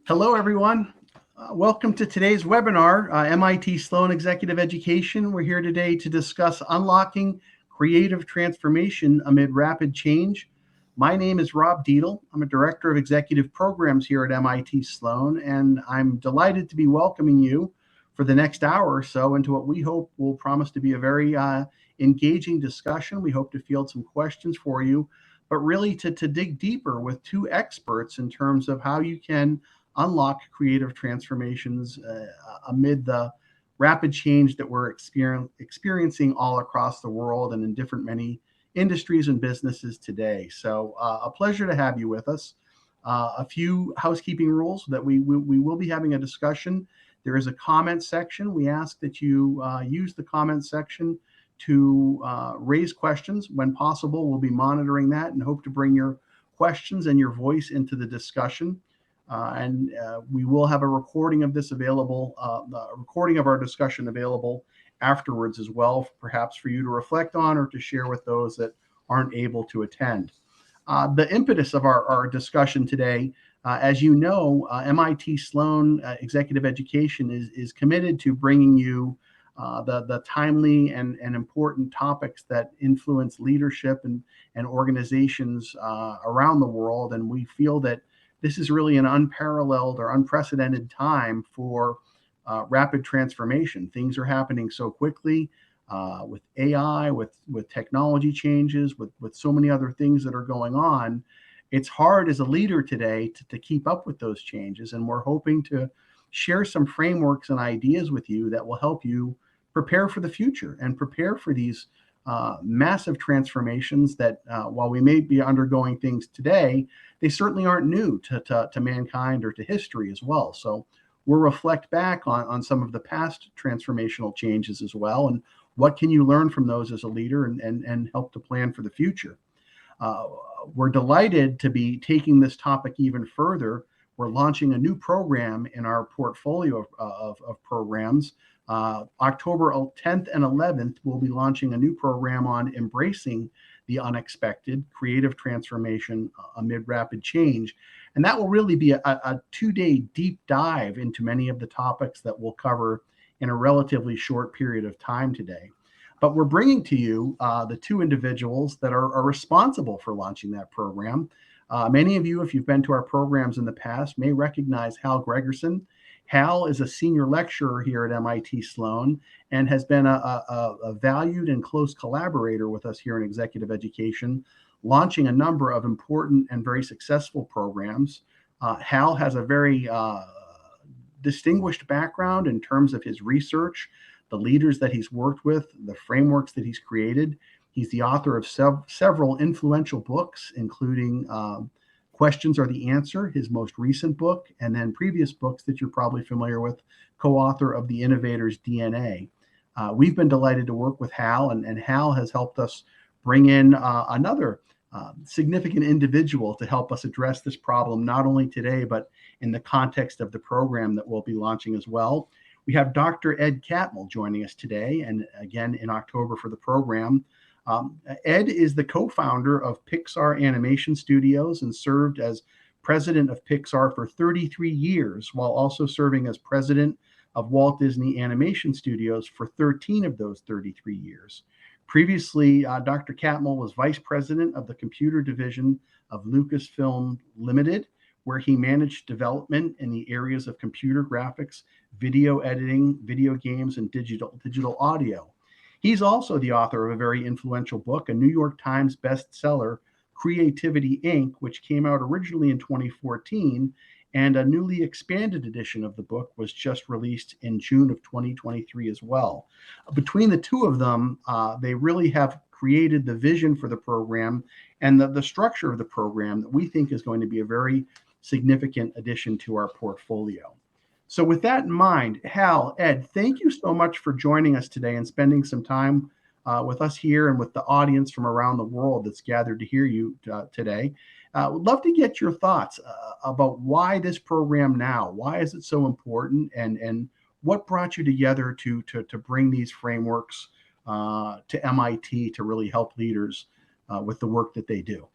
Hello, everyone. Welcome to today's webinar, MIT Sloan Executive Education. We're here today to discuss unlocking creative transformation amid rapid change. My name is Rob Dietl. I'm a Director of Executive Programs here at MIT Sloan, and I'm delighted to be welcoming you for the next hour or so into what we hope will promise to be a very engaging discussion. We hope to field some questions for you, but really to dig deeper with two experts in terms of how you can unlock creative transformations amid the rapid change that we're experiencing all across the world and in different many industries and businesses today. So a pleasure to have you with us. A few housekeeping rules that we will be having a discussion. There is a comment section. We ask that you use the comment section to raise questions when possible. We'll be monitoring that and hope to bring your questions and your voice into the discussion. And we will have a recording of this available, a recording of our discussion available afterwards as well, perhaps for you to reflect on or to share with those that aren't able to attend. The impetus of our discussion today, as you know, MIT Sloan Executive Education is committed to bringing you the timely and important topics that influence leadership and organizations around the world. And we feel that this is really an unparalleled or unprecedented time for rapid transformation. Things are happening so quickly with AI, with technology changes, with so many other things that are going on. It's hard as a leader today to keep up with those changes. And we're hoping to share some frameworks and ideas with you that will help you prepare for the future and prepare for these massive transformations that while we may be undergoing things today, they certainly aren't new to mankind or to history as well. So we'll reflect back on some of the past transformational changes as well, and what can you learn from those as a leader and help to plan for the future. We're delighted to be taking this topic even further. We're launching a new program in our portfolio of programs. October 10th and 11th, we'll be launching a new program on embracing the unexpected, creative transformation amid rapid change. And that will really be a 2-day deep dive into many of the topics that we'll cover in a relatively short period of time today. But we're bringing to you the two individuals that are responsible for launching that program. Many of you, if you've been to our programs in the past, may recognize Hal Gregersen. Hal is a senior lecturer here at MIT Sloan and has been a valued and close collaborator with us here in executive education, launching a number of important and very successful programs. Hal has a very distinguished background in terms of his research, the leaders that he's worked with, the frameworks that he's created. He's the author of several influential books, including Questions Are the Answer, his most recent book, and then previous books that you're probably familiar with, co-author of The Innovator's DNA. We've been delighted to work with Hal, and Hal has helped us bring in another significant individual to help us address this problem, not only today, but in the context of the program that we'll be launching as well. We have Dr. Ed Catmull joining us today, and again in October for the program. Ed is the co-founder of Pixar Animation Studios and served as president of Pixar for 33 years, while also serving as president of Walt Disney Animation Studios for 13 of those 33 years. Previously, Dr. Catmull was vice president of the computer division of Lucasfilm Limited, where he managed development in the areas of computer graphics, video editing, video games, and digital audio. He's also the author of a very influential book, a New York Times bestseller, Creativity, Inc., which came out originally in 2014, and a newly expanded edition of the book was just released in June of 2023 as well. Between the two of them, they really have created the vision for the program and the structure of the program that we think is going to be a very significant addition to our portfolio. So with that in mind, Hal, Ed, thank you so much for joining us today and spending some time with us here and with the audience from around the world that's gathered to hear you today. Would love to get your thoughts about why this program now. Why is it so important, and what brought you together to bring these frameworks to MIT to really help leaders with the work that they do?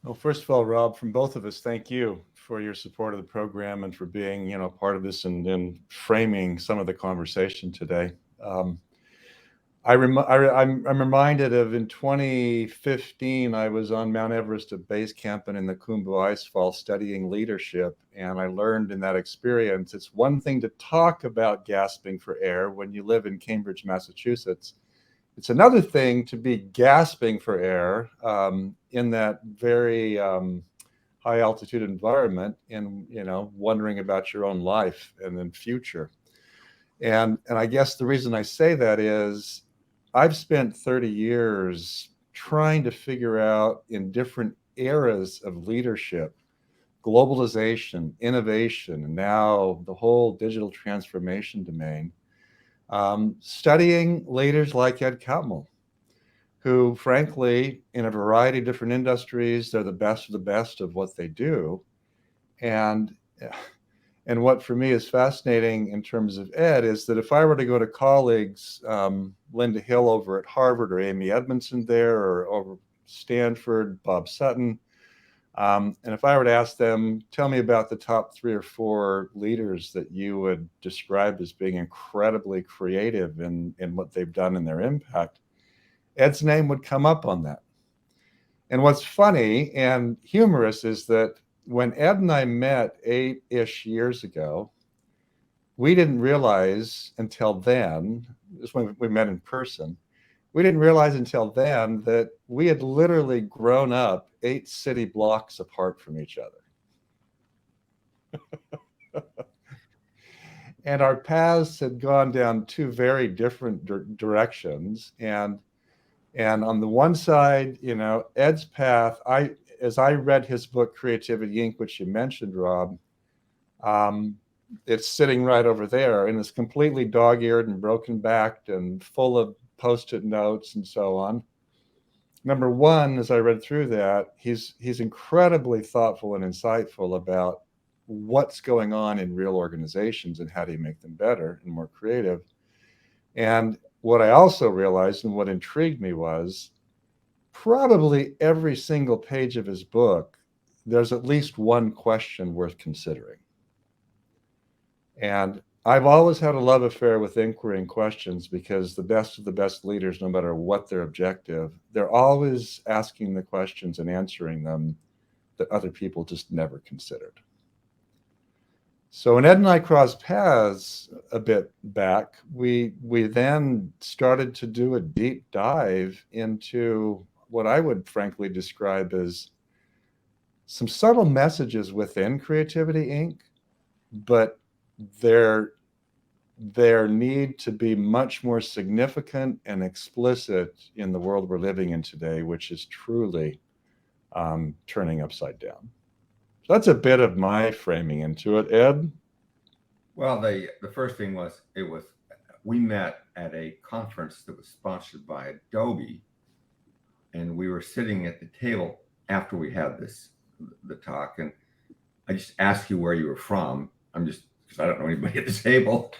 Well, first of all, Rob, from both of us, thank you for your support of the program and for being, part of this and framing some of the conversation today. Um, I'm reminded of in 2015, I was on Mount Everest at base camp and in the Khumbu Icefall studying leadership. And I learned in that experience, it's one thing to talk about gasping for air when you live in Cambridge, Massachusetts. It's another thing to be gasping for air in that very high altitude environment and, wondering about your own life and then future. And I guess the reason I say that is I've spent 30 years trying to figure out in different eras of leadership, globalization, innovation, and now the whole digital transformation domain, studying leaders like Ed Catmull, who, frankly, in a variety of different industries, they're the best of the best of what they do. And and what for me is fascinating in terms of Ed is that if I were to go to colleagues, Linda Hill over at Harvard or Amy Edmondson there or over Stanford, Bob Sutton, and if I were to ask them, tell me about the top 3 or 4 leaders that you would describe as being incredibly creative in what they've done and their impact, Ed's name would come up on that. And what's funny and humorous is that when Ed and I met 8-ish years ago, we didn't realize until then, this when we met in person, we didn't realize until then that we had literally grown up 8 city blocks apart from each other. And our paths had gone down 2 very different directions. And on the one side, Ed's path, as I read his book, Creativity Inc., which you mentioned, Rob, it's sitting right over there and it's completely dog-eared and broken-backed and full of Post-it notes and so on. Number one, as I read through that, he's incredibly thoughtful and insightful about what's going on in real organizations and how do you make them better and more creative. And what I also realized and what intrigued me was probably every single page of his book, there's at least one question worth considering. And I've always had a love affair with inquiry and questions because the best of the best leaders, no matter what their objective, they're always asking the questions and answering them that other people just never considered. So when Ed and I crossed paths a bit back, we then started to do a deep dive into what I would frankly describe as some subtle messages within Creativity Inc., but there need to be much more significant and explicit in the world we're living in today, which is truly turning upside down. So that's a bit of my framing into it. Ed? Well, the first thing was we met at a conference that was sponsored by Adobe, and we were sitting at the table after we had the talk, and I just asked you where you were from. Because I don't know anybody at the table,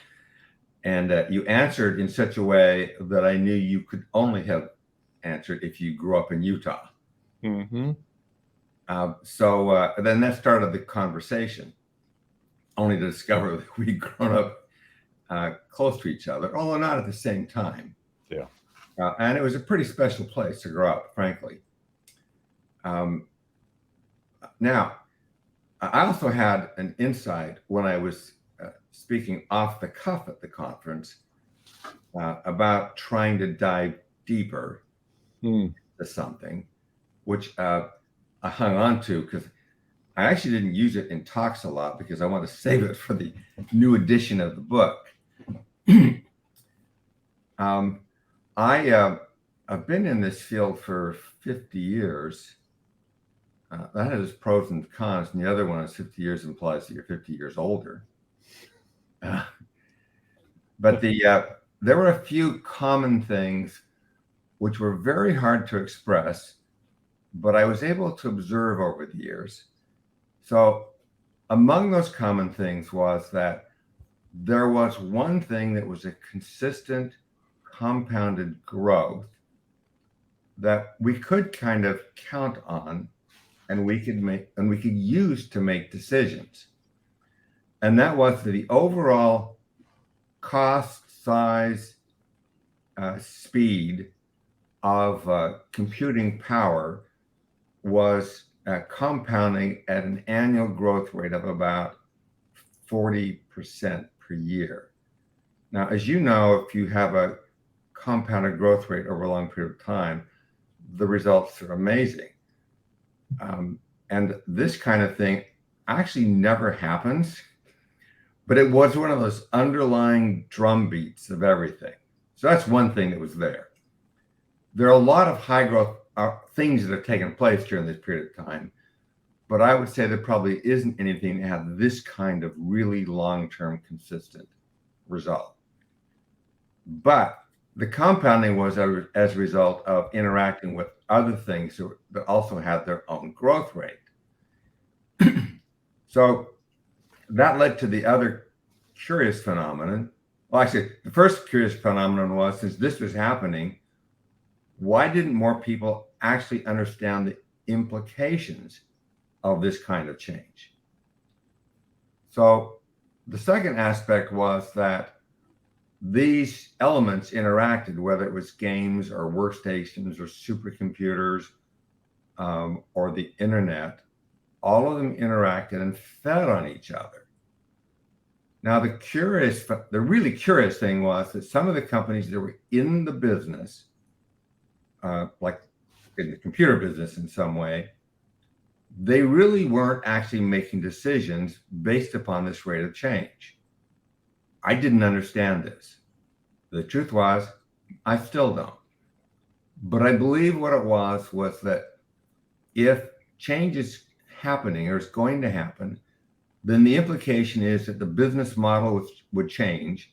and you answered in such a way that I knew you could only have answered if you grew up in Utah. Mm-hmm. So then that started the conversation, only to discover that we'd grown up close to each other, although not at the same time. Yeah. And it was a pretty special place to grow up, frankly. Now, I also had an insight when I was speaking off the cuff at the conference about trying to dive deeper into something, which I hung on to because I actually didn't use it in talks a lot because I want to save it for the new edition of the book. I've been in this field for 50 years. That has pros and cons, and the other one is 50 years implies that you're 50 years older. But there were a few common things which were very hard to express, but I was able to observe over the years. So among those common things was that there was one thing that was a consistent compounded growth that we could kind of count on and we could use to make decisions. And that was that the overall cost, size, speed of computing power was compounding at an annual growth rate of about 40% per year. Now, as you know, if you have a compounded growth rate over a long period of time, the results are amazing. And this kind of thing actually never happens, but it was one of those underlying drum beats of everything. So that's one thing that was there. There are a lot of high growth things that have taken place during this period of time, but I would say there probably isn't anything that had this kind of really long-term consistent result. But the compounding was as a result of interacting with other things that also had their own growth rate. So that led to the other curious phenomenon. Well, actually, the first curious phenomenon was, since this was happening, why didn't more people actually understand the implications of this kind of change? So the second aspect was that these elements interacted, whether it was games or workstations or supercomputers or the internet, all of them interacted and fed on each other. Now, the really curious thing was that some of the companies that were in the business, like in the computer business in some way, they really weren't actually making decisions based upon this rate of change. I didn't understand this. The truth was, I still don't. But I believe what it was that if change is happening or is going to happen, then the implication is that the business model would change,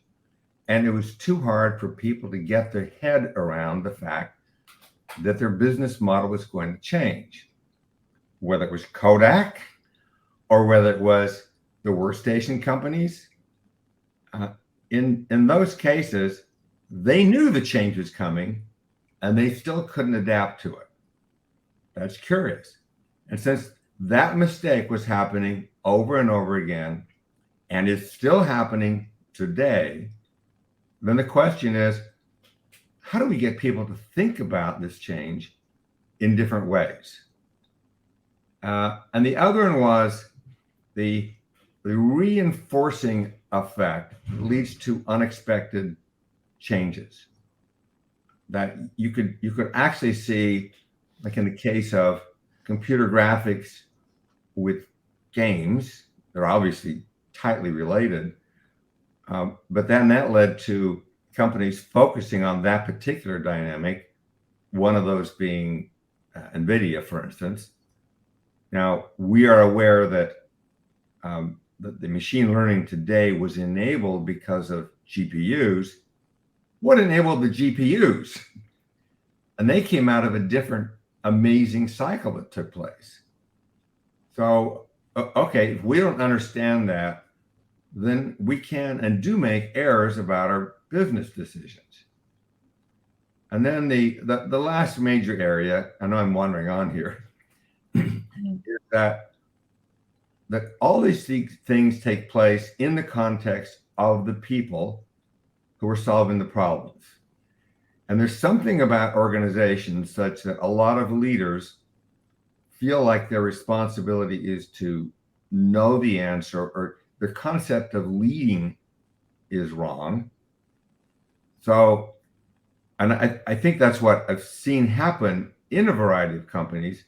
and it was too hard for people to get their head around the fact that their business model was going to change, whether it was Kodak or whether it was the workstation companies. In those cases, they knew the change was coming and they still couldn't adapt to it. That's curious. And since that mistake was happening over and over again and is still happening today, then the question is, how do we get people to think about this change in different ways? And the other one was the reinforcing effect leads to unexpected changes that you could actually see, like in the case of computer graphics with games. They're obviously tightly related, but then that led to companies focusing on that particular dynamic, one of those being NVIDIA, for instance. Now, we are aware that the machine learning today was enabled because of GPUs. What enabled the GPUs? And they came out of a different amazing cycle that took place. So, okay, if we don't understand that, then we can and do make errors about our business decisions. And then the last major area, I know I'm wandering on here, is that all these things take place in the context of the people who are solving the problems. And there's something about organizations such that a lot of leaders feel like their responsibility is to know the answer, or the concept of leading is wrong. So, and I think that's what I've seen happen in a variety of companies,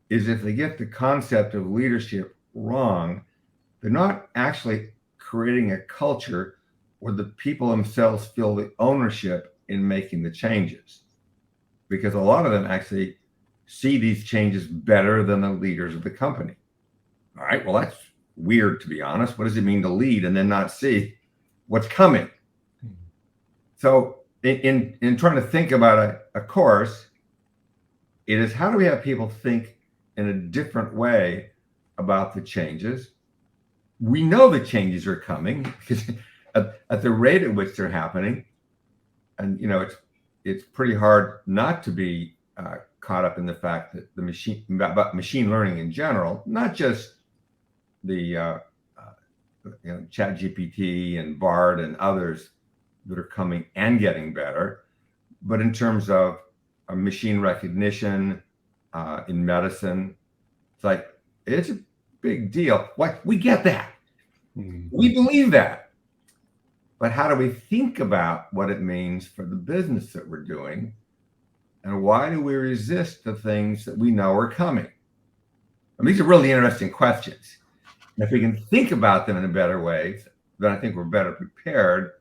is if they get the concept of leadership wrong, they're not actually creating a culture where the people themselves feel the ownership in making the changes, because a lot of them actually see these changes better than the leaders of the company. All right, well, that's weird, to be honest. What does it mean to lead and then not see what's coming? So in trying to think about a course, it is, how do we have people think in a different way about the changes? We know the changes are coming because at the rate at which they're happening, and it's pretty hard not to be caught up in the fact that about machine learning in general, not just the Chat GPT and Bard and others that are coming and getting better, but in terms of machine recognition in medicine, it's a big deal. We get that. We believe that. But how do we think about what it means for the business that we're doing? And why do we resist the things that we know are coming? And these are really interesting questions. And if we can think about them in a better way, then I think we're better prepared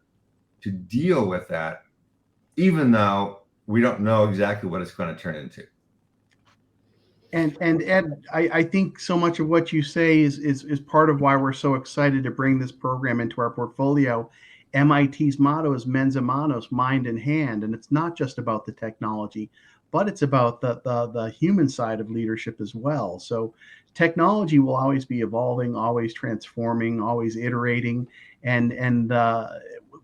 to deal with that, even though we don't know exactly what it's going to turn into. And Ed, I think so much of what you say is part of why we're so excited to bring this program into our portfolio. MIT's motto is mens humanos, mind and hand, and it's not just about the technology, but it's about the human side of leadership as well. So technology will always be evolving, always transforming, always iterating, and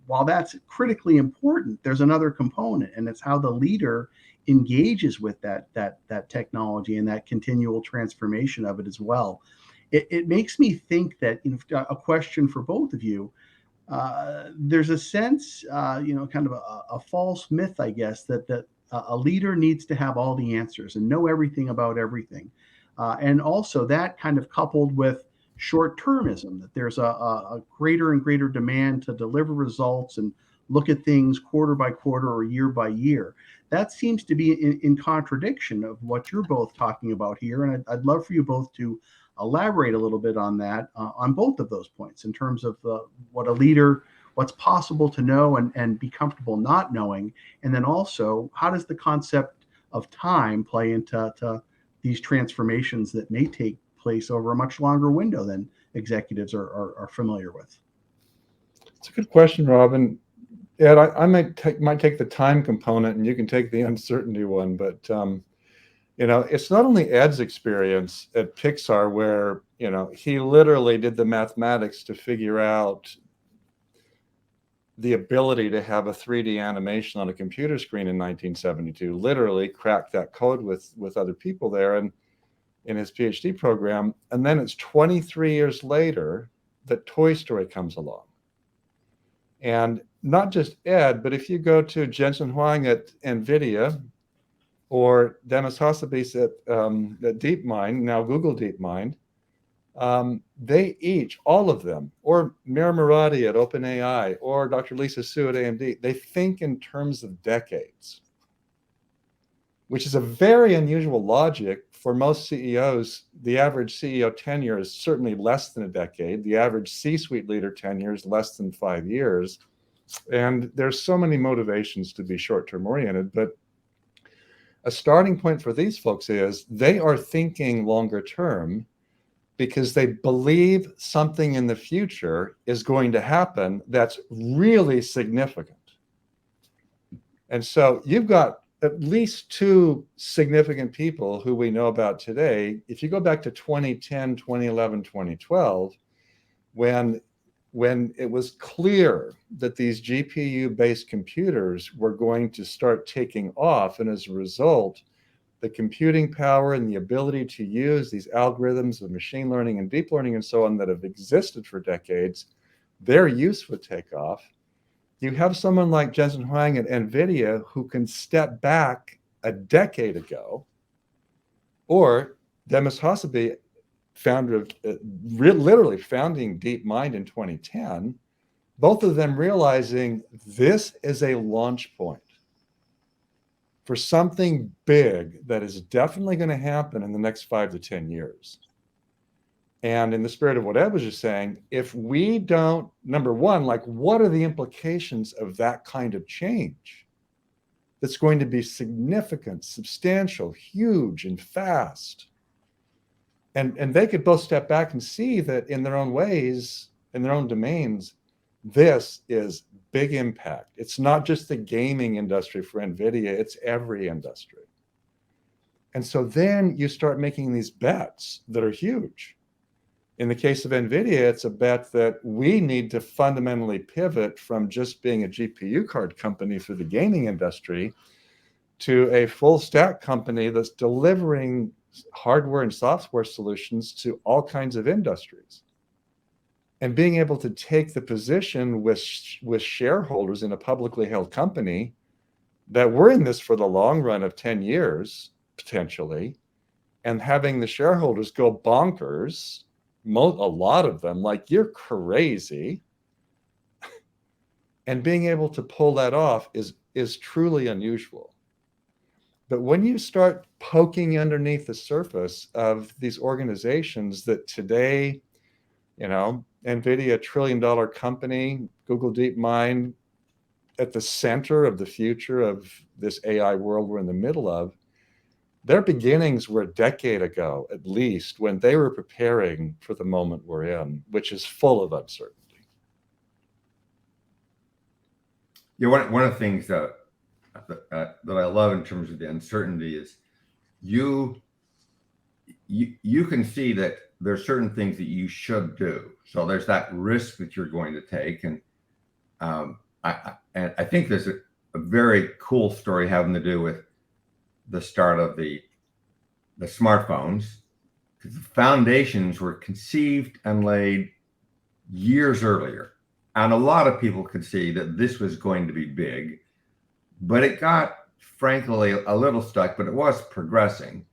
while that's critically important, there's another component, and it's how the leader engages with that technology and that continual transformation of it as well. It makes me think that, a question for both of you. There's a sense, kind of a false myth, I guess, that a leader needs to have all the answers and know everything about everything. And also that kind of coupled with short-termism, that there's a greater and greater demand to deliver results and look at things quarter by quarter or year by year. That seems to be in contradiction of what you're both talking about here. And I'd love for you both to elaborate a little bit on that, on both of those points, in terms of what's possible to know and be comfortable not knowing. And then also, how does the concept of time play into these transformations that may take place over a much longer window than executives are familiar with? It's a good question, Robin. Ed, I might take the time component, and you can take the uncertainty one. But it's not only Ed's experience at Pixar, where he literally did the mathematics to figure out the ability to have a 3D animation on a computer screen in 1972. Literally cracked that code with other people there, and in his PhD program. And then it's 23 years later that Toy Story comes along. And not just Ed, but if you go to Jensen Huang at NVIDIA or Demis Hassabis at DeepMind, now Google DeepMind, they each, all of them, or Mira Murati at OpenAI, or Dr. Lisa Su at AMD, they think in terms of decades, which is a very unusual logic. For most CEOs, the average CEO tenure is certainly less than a decade. The average C-suite leader tenure is less than 5 years. And there's so many motivations to be short-term oriented, but a starting point for these folks is they are thinking longer term because they believe something in the future is going to happen that's really significant. And so you've got at least two significant people who we know about today. If you go back to 2010, 2011, 2012, when it was clear that these GPU-based computers were going to start taking off, and as a result, the computing power and the ability to use these algorithms of machine learning and deep learning and so on that have existed for decades, their use would take off. You have someone like Jensen Huang at NVIDIA who can step back a decade ago, or Demis Hassabis, founder of literally founding DeepMind in 2010, both of them realizing this is a launch point for something big that is definitely going to happen in the next 5 to 10 years. And in the spirit of what Ed was just saying, if we don't, number one, what are the implications of that kind of change that's going to be significant, substantial, huge, and fast? And they could both step back and see that in their own ways, in their own domains, this is big impact. It's not just the gaming industry for NVIDIA, it's every industry. And so then you start making these bets that are huge. In the case of NVIDIA, it's a bet that we need to fundamentally pivot from just being a GPU card company for the gaming industry to a full stack company that's delivering hardware and software solutions to all kinds of industries. And being able to take the position with shareholders in a publicly held company that we're in this for the long run of 10 years, potentially, and having the shareholders go bonkers, a lot of them, like, you're crazy. And being able to pull that off is truly unusual. But when you start poking underneath the surface of these organizations that today, NVIDIA, $1 trillion company, Google DeepMind, at the center of the future of this AI world we're in the middle of, their beginnings were a decade ago, at least, when they were preparing for the moment we're in, which is full of uncertainty. Yeah, one of the things that I love in terms of the uncertainty is you can see that there are certain things that you should do. So there's that risk that you're going to take, and I think there's a very cool story having to do with the start of the smartphones, because the foundations were conceived and laid years earlier. And a lot of people could see that this was going to be big, but it got, frankly, a little stuck, but it was progressing.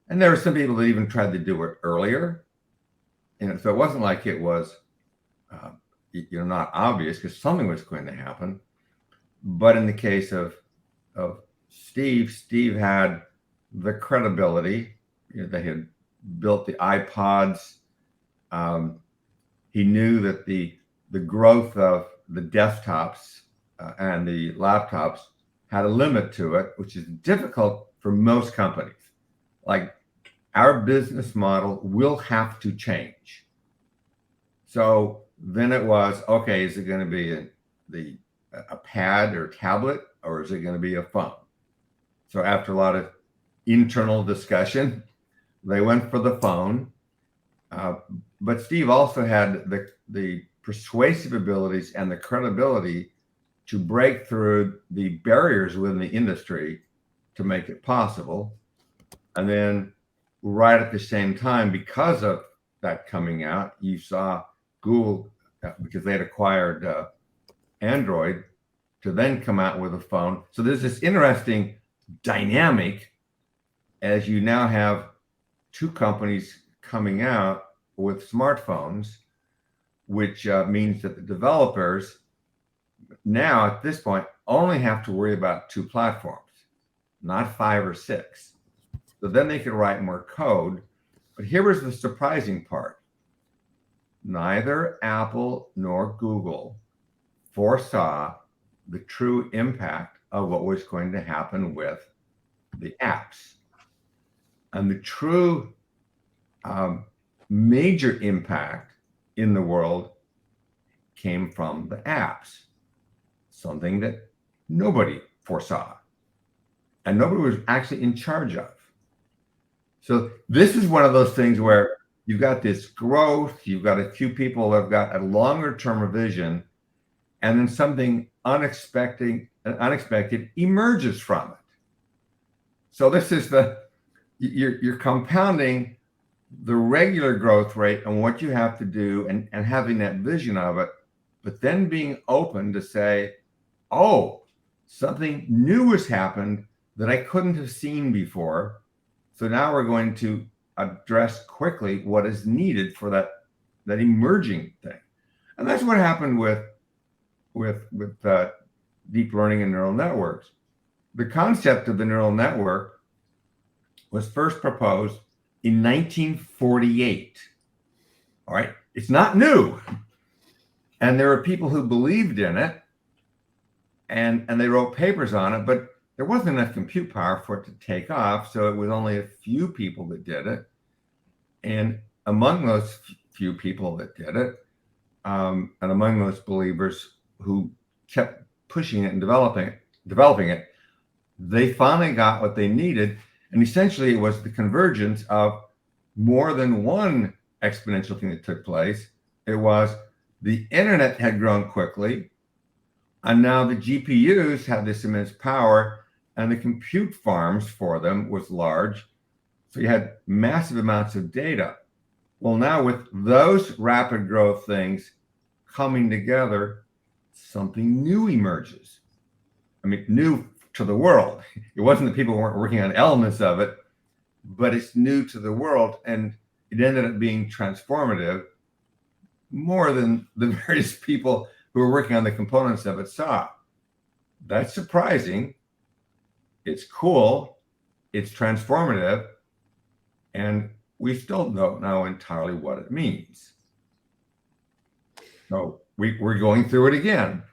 And there were some people that even tried to do it earlier. So it wasn't like it was, not obvious, because something was going to happen. But in the case of Steve had the credibility. They had built the iPods. He knew that the growth of the desktops and the laptops had a limit to it, which is difficult for most companies. Like, our business model will have to change. So then it was, okay, is it going to be a pad or tablet, or is it going to be a phone? So after a lot of internal discussion, they went for the phone. But Steve also had the persuasive abilities and the credibility to break through the barriers within the industry to make it possible. And then right at the same time, because of that coming out, you saw Google, because they had acquired Android, to then come out with a phone. So there's this interesting dynamic as you now have two companies coming out with smartphones, which means that the developers now at this point only have to worry about two platforms, not 5 or 6. So then they could write more code. But here was the surprising part. Neither Apple nor Google foresaw the true impact of what was going to happen with the apps. And the true major impact in the world came from the apps, something that nobody foresaw and nobody was actually in charge of. So this is one of those things where you've got this growth, you've got a few people that have got a longer term vision, and then something unexpected emerges from it. So this is you're compounding the regular growth rate and what you have to do and having that vision of it, but then being open to say, oh, something new has happened that I couldn't have seen before. So now we're going to address quickly what is needed for that emerging thing. And that's what happened with deep learning and neural networks. The concept of the neural network was first proposed in 1948. All right, it's not new. And there were people who believed in it, and they wrote papers on it, but there wasn't enough compute power for it to take off. So it was only a few people that did it. And among those few people that did it, and among those believers who kept pushing it and developing it, they finally got what they needed. And essentially it was the convergence of more than one exponential thing that took place. It was the internet had grown quickly, and now the GPUs had this immense power and the compute farms for them was large. So you had massive amounts of data. Well, now with those rapid growth things coming together, something new emerges. I mean, new to the world. It wasn't that people weren't working on elements of it, but it's new to the world, and it ended up being transformative more than the various people who were working on the components of it saw. That's surprising. It's cool. It's transformative. And we still don't know entirely what it means. So we're going through it again.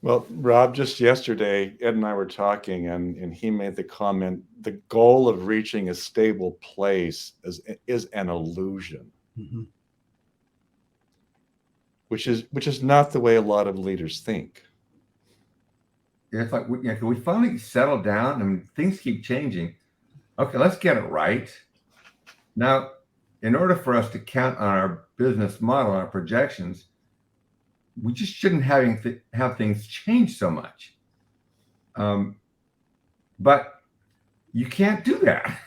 Well, Rob, just yesterday, Ed and I were talking, and he made the comment, the goal of reaching a stable place is an illusion, Mm-hmm. which is not the way a lot of leaders think. It's like, can we finally settle down? I mean, things keep changing. Okay, let's get it right. Now, in order for us to count on our business model, our projections, we just shouldn't have things change so much. But you can't do that.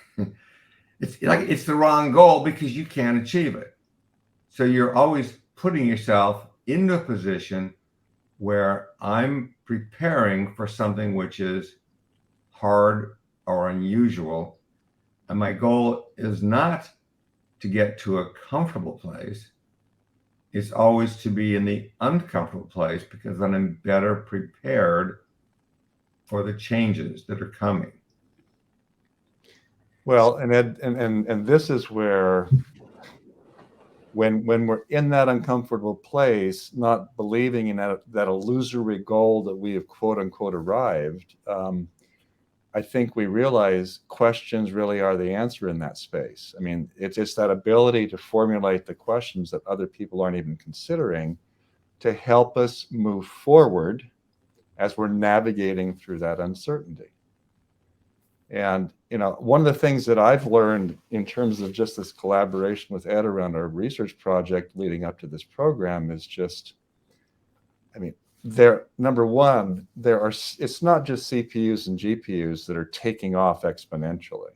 It's the wrong goal because you can't achieve it. So you're always putting yourself into a position where I'm preparing for something which is hard or unusual. And my goal is not to get to a comfortable place. It's always to be in the uncomfortable place because then I'm better prepared for the changes that are coming. Well, and Ed, and this is where when we're in that uncomfortable place, not believing in that illusory goal that we have quote unquote arrived, I think we realize questions really are the answer in that space. I mean, it's that ability to formulate the questions that other people aren't even considering to help us move forward as we're navigating through that uncertainty. And, one of the things that I've learned in terms of just this collaboration with Ed around our research project leading up to this program is just, number one, it's not just CPUs and GPUs that are taking off exponentially.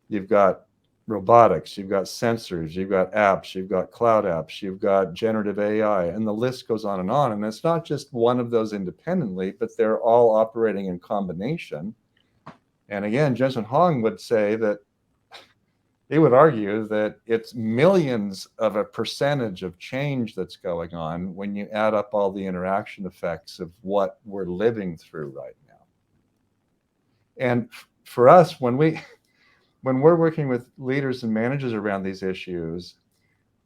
You've got robotics, you've got sensors, you've got apps, you've got cloud apps, you've got generative AI, and the list goes on. And it's not just one of those independently, but they're all operating in combination. And again, Jensen Huang would say that he would argue that it's millions of a percentage of change that's going on when you add up all the interaction effects of what we're living through right now. And for us, when we're working with leaders and managers around these issues,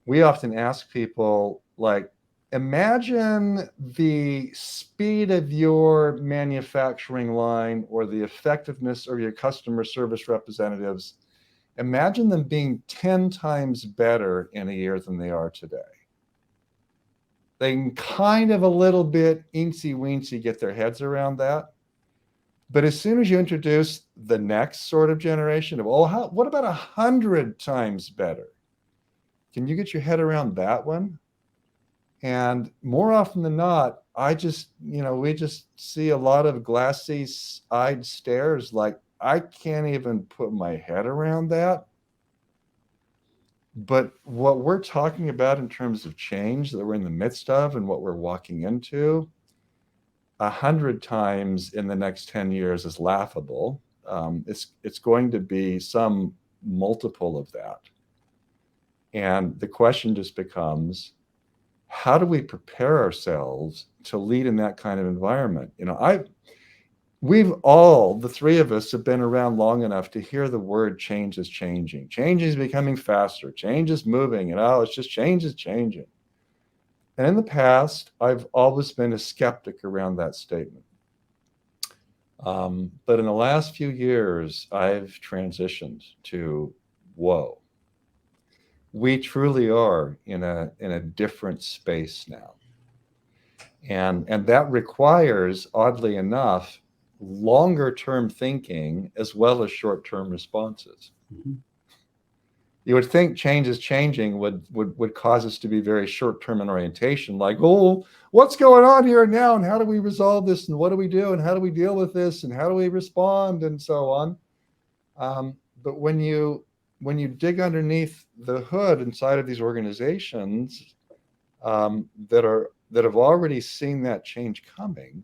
we often ask people, like, imagine the speed of your manufacturing line or the effectiveness of your customer service representatives. Imagine them being 10 times better in a year than they are today. They can kind of a little bit eensy-weensy get their heads around that. But as soon as you introduce the next sort of generation of, what about 100 times better? Can you get your head around that one? And more often than not, we just see a lot of glassy-eyed stares like, I can't even put my head around that. But what we're talking about in terms of change that we're in the midst of and what we're walking into, 100 times in the next 10 years is laughable. It's going to be some multiple of that. And the question just becomes, how do we prepare ourselves to lead in that kind of environment? We've all, the three of us, have been around long enough to hear the word change is changing. Change is becoming faster. Change is moving. It's just change is changing. And in the past, I've always been a skeptic around that statement. But in the last few years, I've transitioned to, whoa. We truly are in a different space now. And that requires, oddly enough, longer term thinking as well as short term responses. Mm-hmm. you would think change is changing would cause us to be very short-term in orientation, like, oh, what's going on here now, and how do we resolve this, and what do we do, and how do we deal with this, and how do we respond, and so on. But when you dig underneath the hood inside of these organizations that have already seen that change coming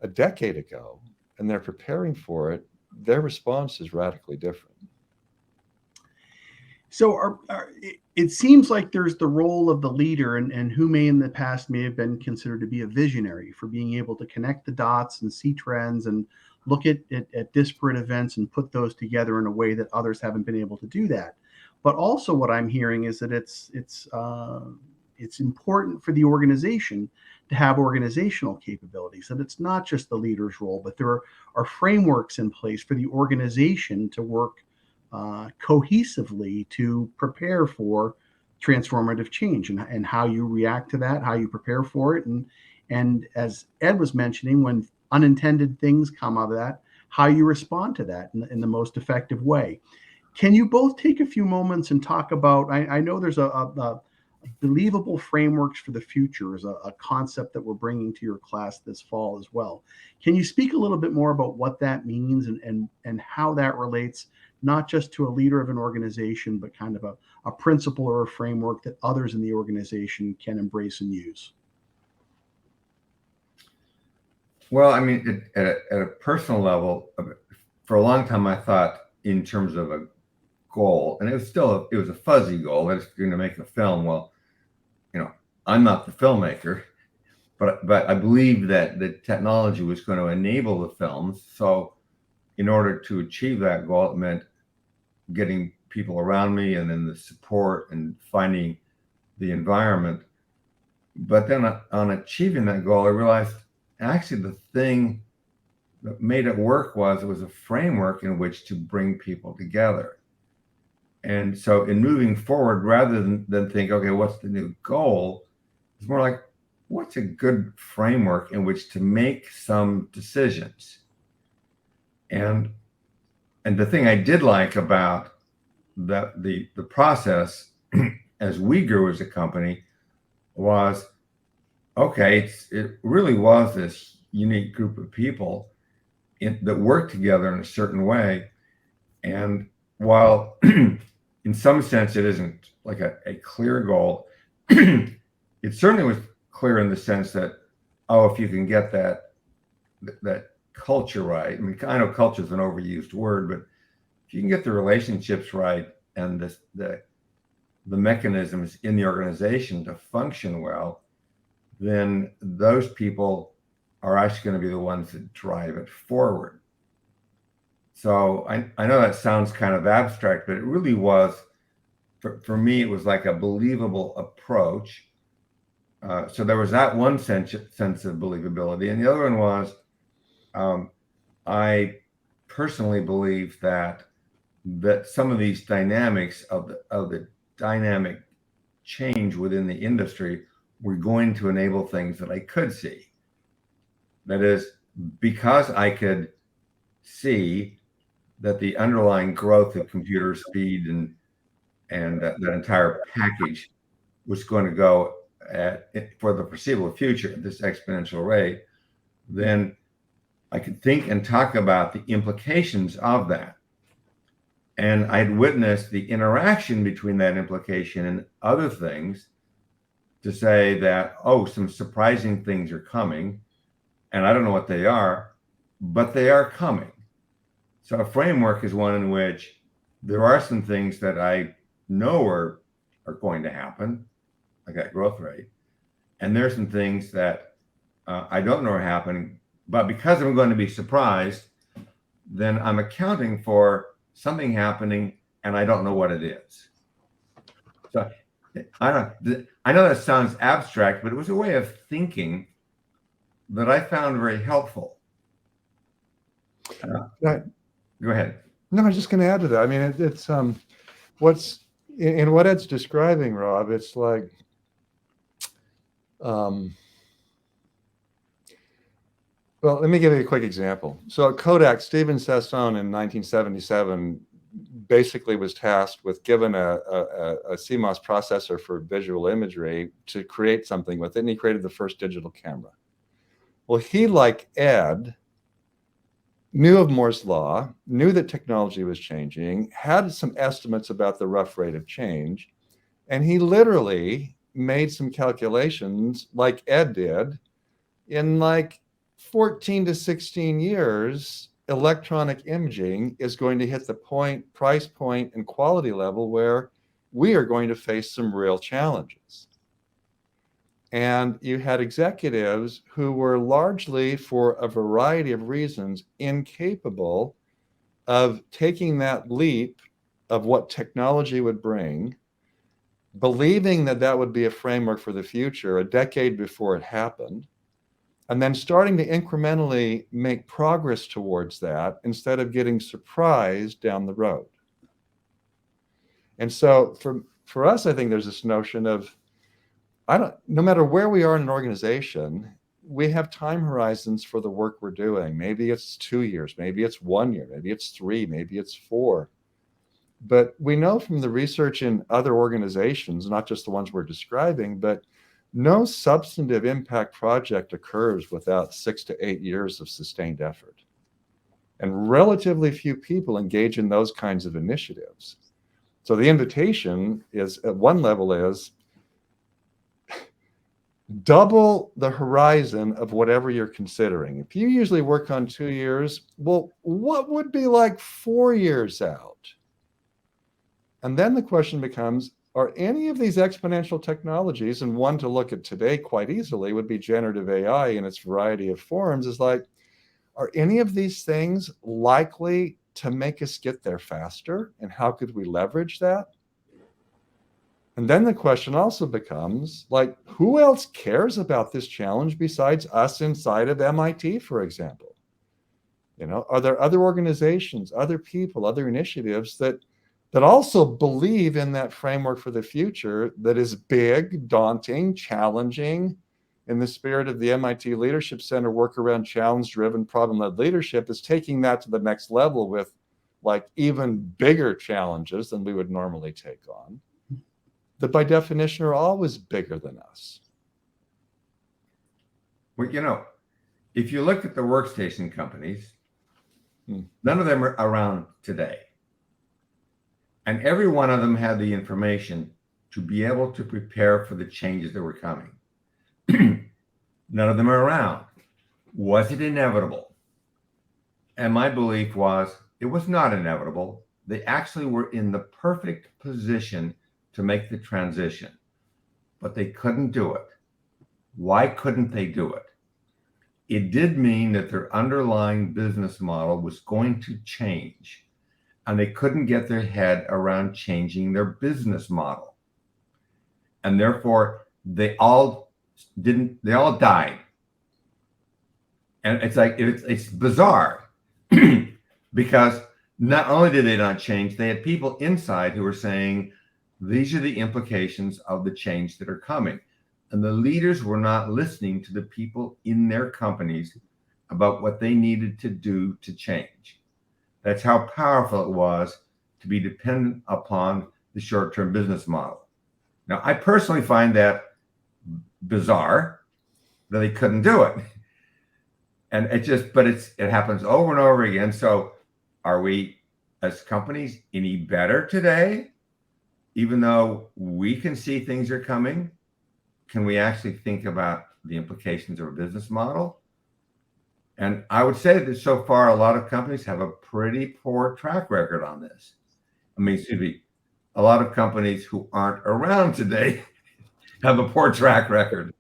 a decade ago, and they're preparing for it, their response is radically different. So it seems like there's the role of the leader, and who may in the past may have been considered to be a visionary for being able to connect the dots and see trends and look at disparate events and put those together in a way that others haven't been able to do that. But also what I'm hearing is that it's important for the organization to have organizational capabilities, that it's not just the leader's role, but there are frameworks in place for the organization to work cohesively to prepare for transformative change, and how you react to that, how you prepare for it, and as Ed was mentioning, when unintended things come out of that, how you respond to that in the most effective way. Can you both take a few moments and talk about? I know there's a believable frameworks for the future is a concept that we're bringing to your class this fall as well. Can you speak a little bit more about what that means, and how that relates not just to a leader of an organization, but kind of a principle or a framework that others in the organization can embrace and use? Well, I mean, at a personal level, for a long time, I thought in terms of a goal, and it was a fuzzy goal. That it's going to make a film. Well, I'm not the filmmaker, but I believe that the technology was going to enable the films. So in order to achieve that goal, it meant getting people around me, and then the support, and finding the environment. But then on achieving that goal, I realized actually the thing that made it work was it was a framework in which to bring people together. And so in moving forward, rather than think, okay, what's the new goal? It's more like, what's a good framework in which to make some decisions? And the thing I did like about the process as we grew as a company was, okay, it really was this unique group of people that worked together in a certain way. And while in some sense it isn't like a clear goal, it certainly was clear in the sense that, oh, if you can get that culture right. I mean, I know culture is an overused word, but if you can get the relationships right, and the mechanisms in the organization to function well, then those people are actually going to be the ones that drive it forward. So I know that sounds kind of abstract, but it really was, for me, it was like a believable approach. So there was that one sense of believability. And the other one was, I personally believe that some of these dynamics of the dynamic change within the industry were going to enable things that I could see. That is, because I could see that the underlying growth of computer speed and that entire package was going to go for the foreseeable future at this exponential rate, then I could think and talk about the implications of that. And I'd witnessed the interaction between that implication and other things to say that, oh, some surprising things are coming, and I don't know what they are, but they are coming. So a framework is one in which there are some things that I know are going to happen, like that growth rate. And there's some things that I don't know are happening, but because I'm going to be surprised, then I'm accounting for something happening and I don't know what it is. So I know that sounds abstract, but it was a way of thinking that I found very helpful. Right. Go ahead. No, I was just going to add to that. I mean, it's what's in what Ed's describing, Rob. It's like, well, let me give you a quick example. So at Kodak, Steven Sasson in 1977 basically was tasked with, given a CMOS processor for visual imagery, to create something with it, and he created the first digital camera. Well, he, like Ed, knew of Moore's law, knew that technology was changing, had some estimates about the rough rate of change, and he literally made some calculations like Ed did. In like 14 to 16 years, electronic imaging is going to hit the price point and quality level where we are going to face some real challenges. And you had executives who were largely, for a variety of reasons, incapable of taking that leap of what technology would bring, believing that that would be a framework for the future a decade before it happened, and then starting to incrementally make progress towards that instead of getting surprised down the road. And so for us, I think there's this notion of, no matter where we are in an organization, we have time horizons for the work we're doing. Maybe it's 2 years, maybe it's 1 year, maybe it's 3, maybe it's 4. But we know from the research in other organizations, not just the ones we're describing, but no substantive impact project occurs without 6 to 8 years of sustained effort. And relatively few people engage in those kinds of initiatives. So the invitation is, at one level, is double the horizon of whatever you're considering. If you usually work on 2 years, well, what would be like 4 years out? And then the question becomes, are any of these exponential technologies, and one to look at today quite easily would be generative AI in its variety of forms, is like, are any of these things likely to make us get there faster? And how could we leverage that? And then the question also becomes, like, who else cares about this challenge besides us inside of MIT, for example? You know, are there other organizations, other people, other initiatives that also believe in that framework for the future that is big, daunting, challenging? In the spirit of the MIT Leadership Center work around challenge-driven, problem-led leadership, is taking that to the next level with like even bigger challenges than we would normally take on, that by definition are always bigger than us. Well, you know, if you look at the workstation companies, none of them are around today. And every one of them had the information to be able to prepare for the changes that were coming. None of them are around. Was it inevitable? And my belief was it was not inevitable. They actually were in the perfect position to make the transition, but they couldn't do it. Why couldn't they do it? It did mean that their underlying business model was going to change, and they couldn't get their head around changing their business model. And therefore, they all died. And it's like, it's bizarre because not only did they not change, they had people inside who were saying, these are the implications of the change that are coming. And the leaders were not listening to the people in their companies about what they needed to do to change. That's how powerful it was to be dependent upon the short-term business model. Now, I personally find that bizarre that they couldn't do it. And it happens over and over again. So are we as companies any better today? Even though we can see things are coming, can we actually think about the implications of a business model? And I would say that so far, a lot of companies have a pretty poor track record on this. I mean, excuse me, a lot of companies who aren't around today have a poor track record.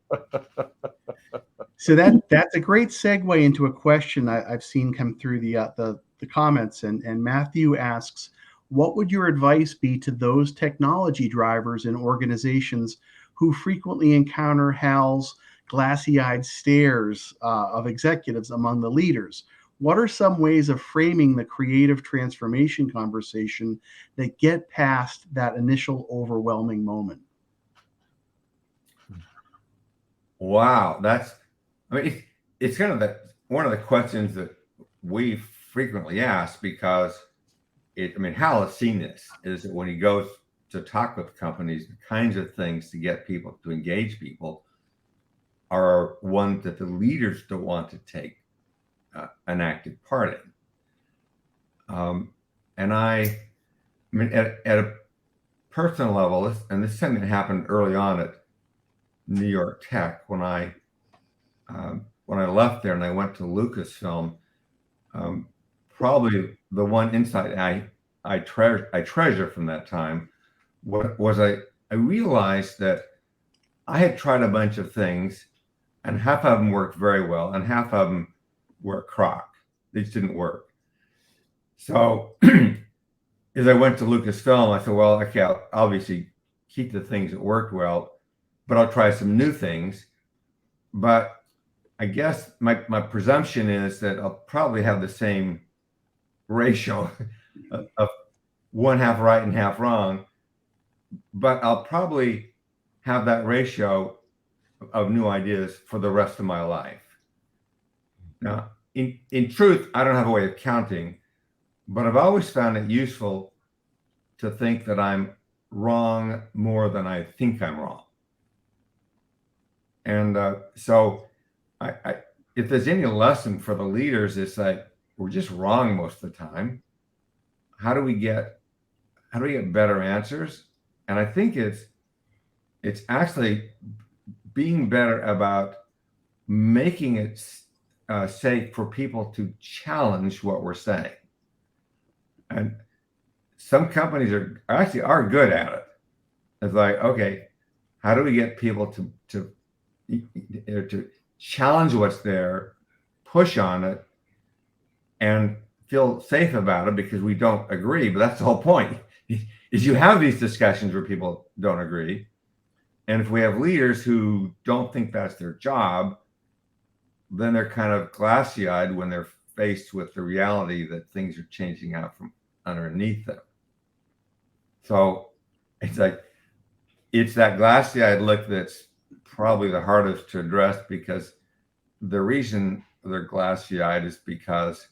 So that's a great segue into a question I've seen come through the comments. And Matthew asks, what would your advice be to those technology drivers in organizations who frequently encounter Hal's glassy-eyed stares of executives among the leaders? What are some ways of framing the creative transformation conversation that get past that initial overwhelming moment? Wow, it's kind of one of the questions that we frequently ask, because I mean, Hal has seen this, is that when he goes to talk with companies, the kinds of things to get people to engage people are ones that the leaders don't want to take an active part in. And I mean, at a personal level, and this is something that happened early on at New York Tech when I left there and I went to Lucasfilm. Probably the one insight I treasure from that time was I realized that I had tried a bunch of things, and half of them worked very well, and half of them were a crock. They just didn't work. So as I went to Lucasfilm, I said, well, okay, I'll obviously keep the things that worked well, but I'll try some new things. But I guess my presumption is that I'll probably have the same ratio of one half right and half wrong, but I'll probably have that ratio of new ideas for the rest of my life. Now, in truth, I don't have a way of counting, but I've always found it useful to think that I'm wrong more than I think I'm wrong. And so if there's any lesson for the leaders, it's like, we're just wrong most of the time. How do we get better answers? And I think it's actually being better about making it safe for people to challenge what we're saying. And some companies are good at it. It's like, okay, how do we get people to challenge what's there, push on it, and feel safe about it because we don't agree? But that's the whole point, is you have these discussions where people don't agree. And if we have leaders who don't think that's their job, then they're kind of glassy-eyed when they're faced with the reality that things are changing out from underneath them. So it's like, it's that glassy-eyed look that's probably the hardest to address, because the reason they're glassy-eyed is because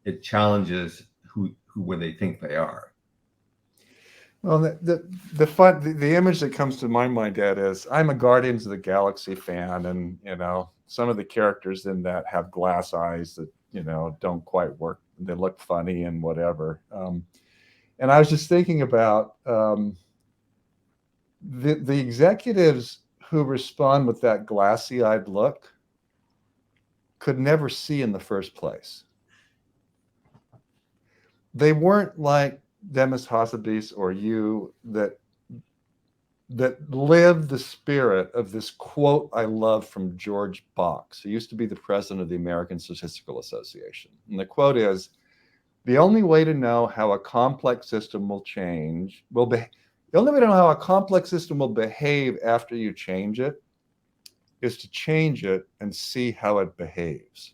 it challenges who they think they are. Well, the image that comes to my mind, Ed, is I'm a Guardians of the Galaxy fan, and some of the characters in that have glass eyes that don't quite work. They look funny and whatever. And I was just thinking about the executives who respond with that glassy-eyed look could never see in the first place. They weren't like Demis Hassabis or you that lived the spirit of this quote I love from George Box, who used to be the president of the American Statistical Association. And the quote is, the only way to know how a complex system will the only way to know how a complex system will behave after you change it is to change it and see how it behaves.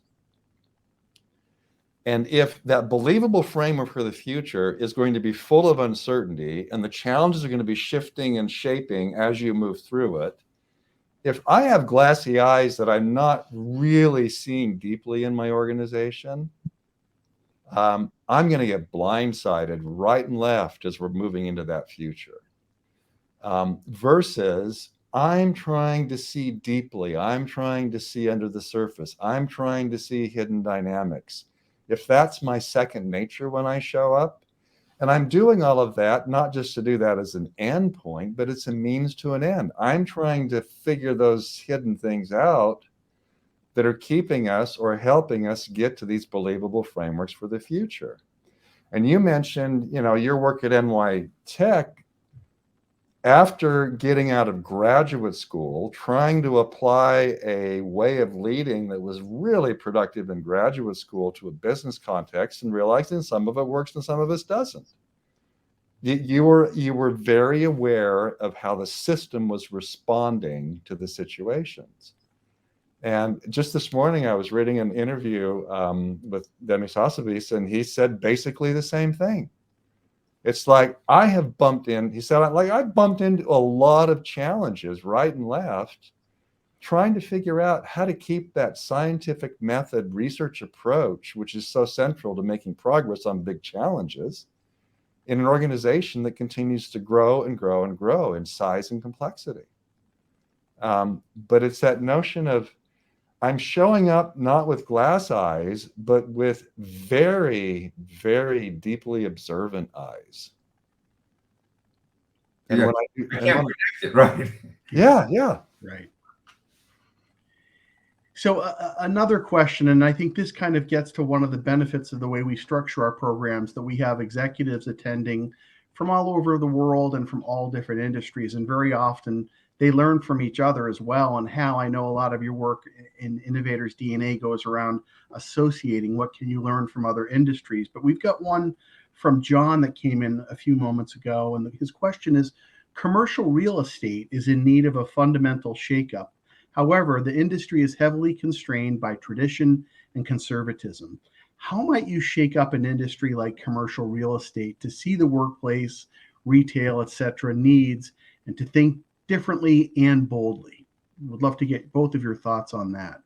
And if that believable framework for the future is going to be full of uncertainty and the challenges are going to be shifting and shaping as you move through it, if I have glassy eyes that I'm not really seeing deeply in my organization, I'm going to get blindsided right and left as we're moving into that future. Versus I'm trying to see deeply. I'm trying to see under the surface. I'm trying to see hidden dynamics. If that's my second nature when I show up, and I'm doing all of that, not just to do that as an end point, but it's a means to an end. I'm trying to figure those hidden things out that are keeping us or helping us get to these believable frameworks for the future. And you mentioned, your work at NY Tech. After getting out of graduate school, trying to apply a way of leading that was really productive in graduate school to a business context, and realizing some of it works and some of it doesn't. You were very aware of how the system was responding to the situations. And just this morning, I was reading an interview with Demis Hassabis, and he said basically the same thing. It's like I've bumped into a lot of challenges right and left, trying to figure out how to keep that scientific method research approach, which is so central to making progress on big challenges, in an organization that continues to grow and grow and grow in size and complexity. But it's that notion of, I'm showing up not with glass eyes, but with very, very deeply observant eyes. And Yeah, when I can't predict it, right? yeah. Right. So another question, and I think this kind of gets to one of the benefits of the way we structure our programs, that we have executives attending from all over the world and from all different industries. And very often they learn from each other as well. And how I know a lot of your work in Innovators DNA goes around associating what can you learn from other industries. But we've got one from John that came in a few moments ago. And his question is, commercial real estate is in need of a fundamental shakeup. However, the industry is heavily constrained by tradition and conservatism. How might you shake up an industry like commercial real estate to see the workplace, retail, etc. needs and to think differently and boldly? Would love to get both of your thoughts on that.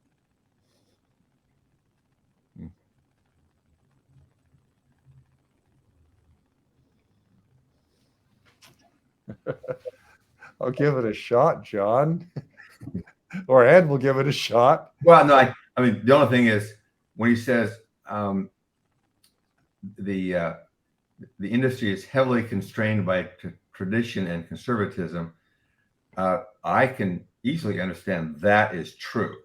I'll give it a shot, John. Or Ed will give it a shot. Well, no, I mean, the only thing is when he says the industry is heavily constrained by tradition and conservatism, I can easily understand that is true,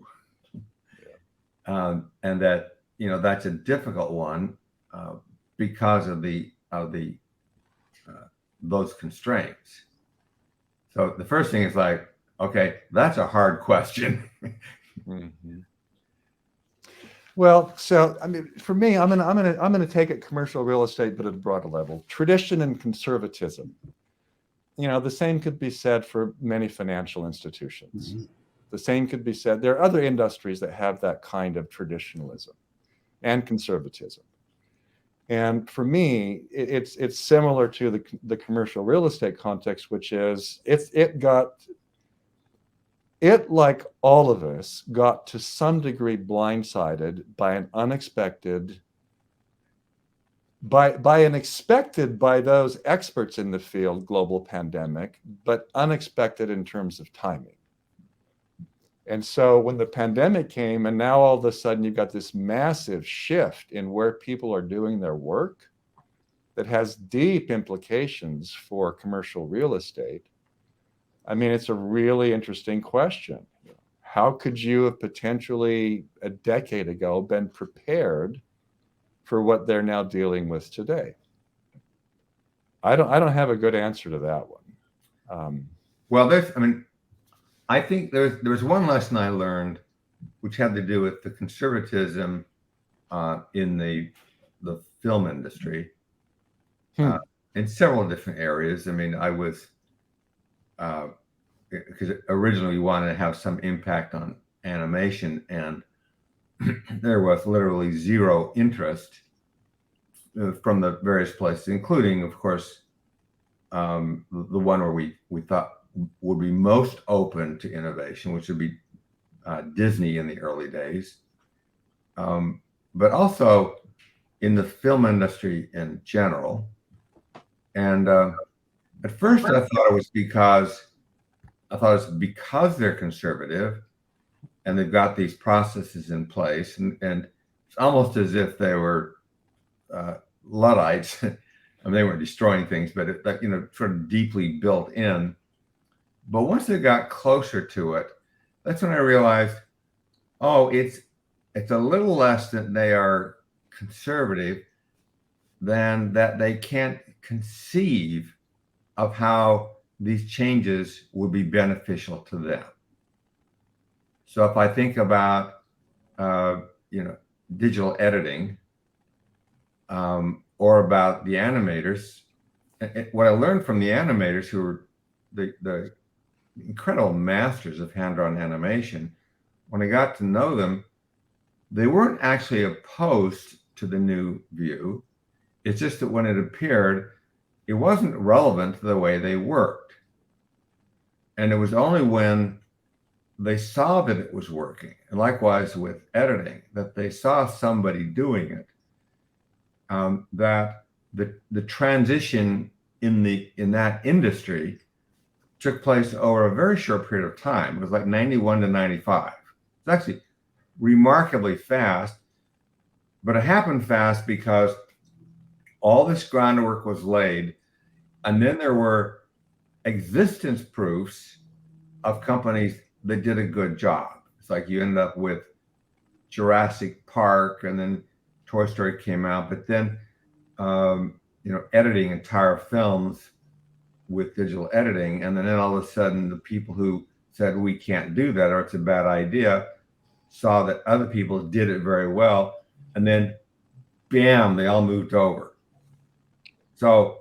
and that that's a difficult one because of those constraints. So the first thing is like, okay, that's a hard question. Mm-hmm. Well, so I mean, for me, I'm gonna take it commercial real estate, but at a broader level. Tradition and conservatism. The same could be said for many financial institutions. Mm-hmm. The same could be said. There are other industries that have that kind of traditionalism and conservatism. And for me, it's similar to the commercial real estate context, which is it, like all of us, got to some degree blindsided by an unexpected, by those experts in the field, global pandemic, but unexpected in terms of timing. And so when the pandemic came, and now all of a sudden you've got this massive shift in where people are doing their work that has deep implications for commercial real estate. I mean, it's a really interesting question. How could you have potentially a decade ago been prepared for what they're now dealing with today? I don't have a good answer to that one. Well, I think there's one lesson I learned, which had to do with the conservatism in the film industry in several different areas. I mean, I was because originally we wanted to have some impact on animation, and there was literally zero interest from the various places, including, of course, the one where we thought would be most open to innovation, which would be Disney in the early days, but also in the film industry in general. And at first I thought it was because they're conservative and they've got these processes in place, and it's almost as if they were Luddites. I mean, they weren't destroying things, but sort of deeply built in. But once they got closer to it, that's when I realized, oh, it's a little less that they are conservative than that they can't conceive of how these changes would be beneficial to them. So if I think about, digital editing, or about the animators, what I learned from the animators, who were the incredible masters of hand-drawn animation, when I got to know them, they weren't actually opposed to the new view. It's just that when it appeared, it wasn't relevant to the way they worked. And it was only when they saw that it was working, and likewise with editing, that they saw somebody doing it, that the transition in that industry took place over a very short period of time. It was like 91 to 95. It's actually remarkably fast, but it happened fast because all this groundwork was laid, and then there were existence proofs of companies that did a good job. It's like you end up with Jurassic Park, and then Toy Story came out, but then editing entire films with digital editing, and then all of a sudden the people who said we can't do that or it's a bad idea saw that other people did it very well, and then bam, they all moved over. So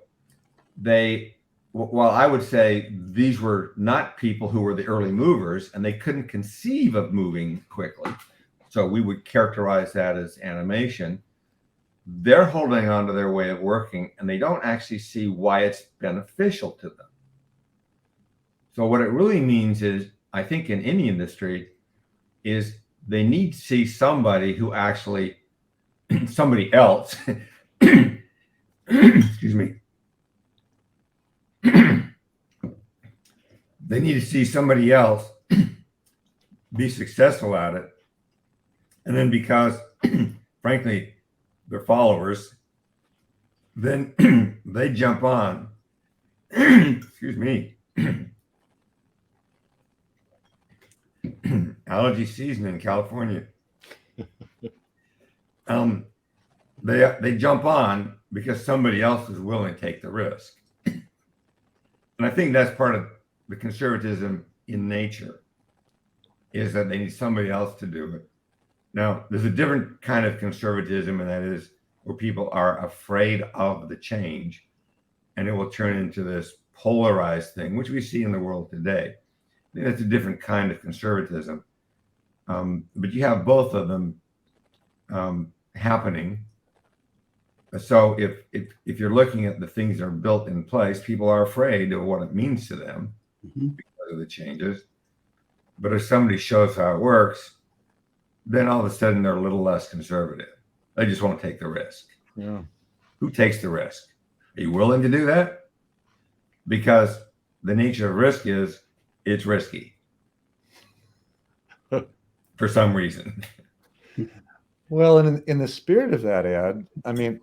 while I would say these were not people who were the early movers and they couldn't conceive of moving quickly, so we would characterize that as animation, they're holding on to their way of working and they don't actually see why it's beneficial to them. So what it really means is, I think in any industry, is they need to see somebody who actually, somebody else, excuse me, they need to see somebody else be successful at it. And then because, frankly, they're followers, then they jump on. Excuse me. Allergy season in California. They jump on because somebody else is willing to take the risk. And I think that's part of the conservatism in nature, is that they need somebody else to do it. Now, there's a different kind of conservatism, and that is where people are afraid of the change, and it will turn into this polarized thing, which we see in the world today. I think that's a different kind of conservatism. But you have both of them happening. So if you're looking at the things that are built in place, people are afraid of what it means to them because of the changes. But if somebody shows how it works, then all of a sudden they're a little less conservative. They just won't take the risk. Yeah. Who takes the risk? Are you willing to do that? Because the nature of risk is it's risky for some reason. Well, and in the spirit of that, Ed, I mean,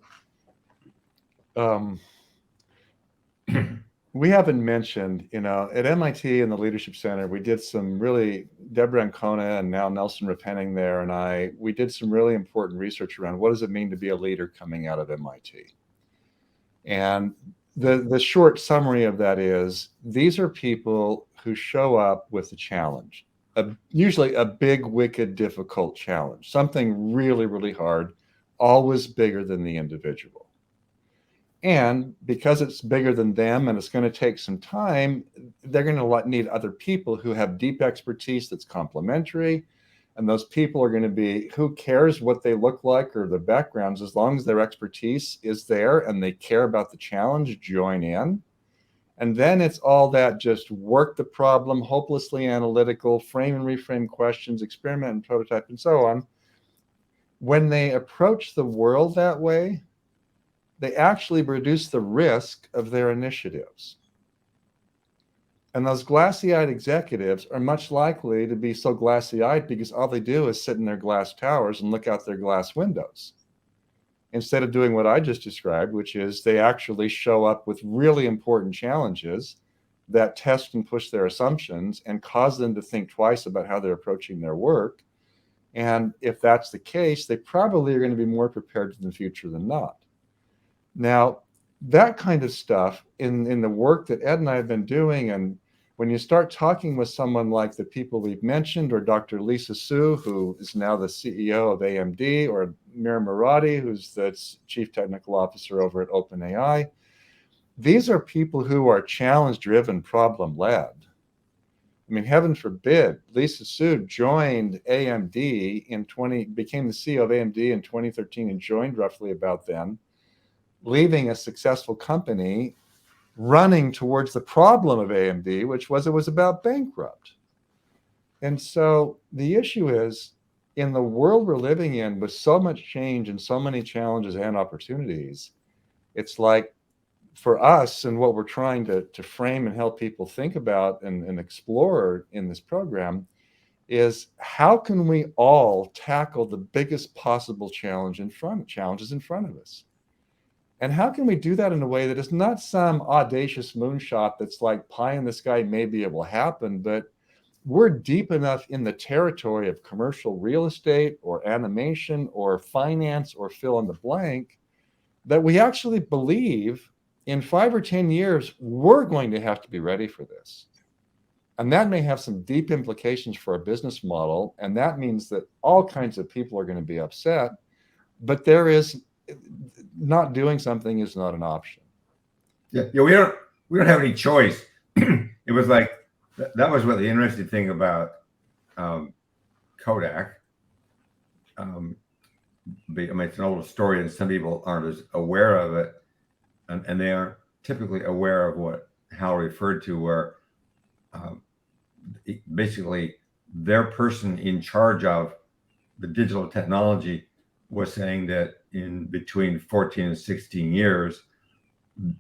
we haven't mentioned, at MIT in the Leadership Center, we did some really, Deborah Ancona and now Nelson Repenning there and we did some really important research around what does it mean to be a leader coming out of MIT. And the short summary of that is, these are people who show up with a challenge, usually a big, wicked, difficult challenge, something really, really hard, always bigger than the individual. And because it's bigger than them and it's going to take some time, they're going to need other people who have deep expertise that's complementary. And those people are going to be, who cares what they look like or their backgrounds, as long as their expertise is there and they care about the challenge, join in. And then it's all that just work the problem, hopelessly analytical, frame and reframe questions, experiment and prototype, and so on. When they approach the world that way, they actually reduce the risk of their initiatives. And those glassy-eyed executives are much likely to be so glassy-eyed because all they do is sit in their glass towers and look out their glass windows, instead of doing what I just described, which is they actually show up with really important challenges that test and push their assumptions and cause them to think twice about how they're approaching their work. And if that's the case, they probably are going to be more prepared for the future than not. Now, that kind of stuff in the work that Ed and I have been doing, and when you start talking with someone like the people we've mentioned, or Dr. Lisa Su, who is now the CEO of AMD, or Mira Murati, who's the Chief Technical Officer over at OpenAI, these are people who are challenge-driven, problem-led. I mean, heaven forbid, Lisa Su joined AMD became the CEO of AMD in 2013 and joined roughly about then, leaving a successful company, running towards the problem of AMD, which was it was about bankrupt. And so the issue is, in the world we're living in with so much change and so many challenges and opportunities, It's like for us and what we're trying to frame and help people think about and explore in this program is how can we all tackle the biggest possible challenges in front of us? And how can we do that in a way that is not some audacious moonshot that's like pie in the sky, maybe it will happen, but we're deep enough in the territory of commercial real estate or animation or finance or fill in the blank that we actually believe in 5 or 10 years, we're going to have to be ready for this. And that may have some deep implications for our business model. And that means that all kinds of people are going to be upset, but not doing something is not an option. Yeah, we don't have any choice. It was like that was what the interesting thing about Kodak. I mean, it's an old story, and some people aren't as aware of it, and they are typically aware of what Hal referred to, where basically their person in charge of the digital technology was saying that in between 14 and 16 years,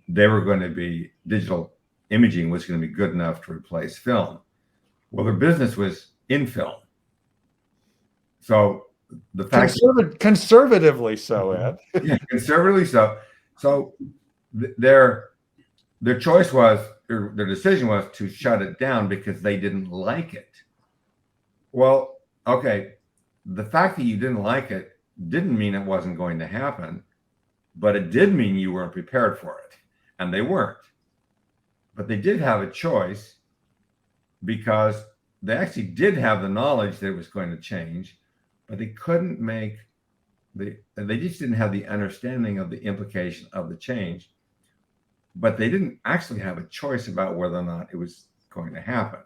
they were going to be digital imaging was going to be good enough to replace film. Well, their business was in film. So the fact conservatively so, Ed. Yeah, conservatively so. So their choice was, or their decision was to shut it down because they didn't like it. Well, okay, the fact that you didn't like it didn't mean it wasn't going to happen, but it did mean you weren't prepared for it, and they weren't. But they did have a choice because they actually did have the knowledge that it was going to change, but they couldn't they just didn't have the understanding of the implication of the change, but they didn't actually have a choice about whether or not it was going to happen.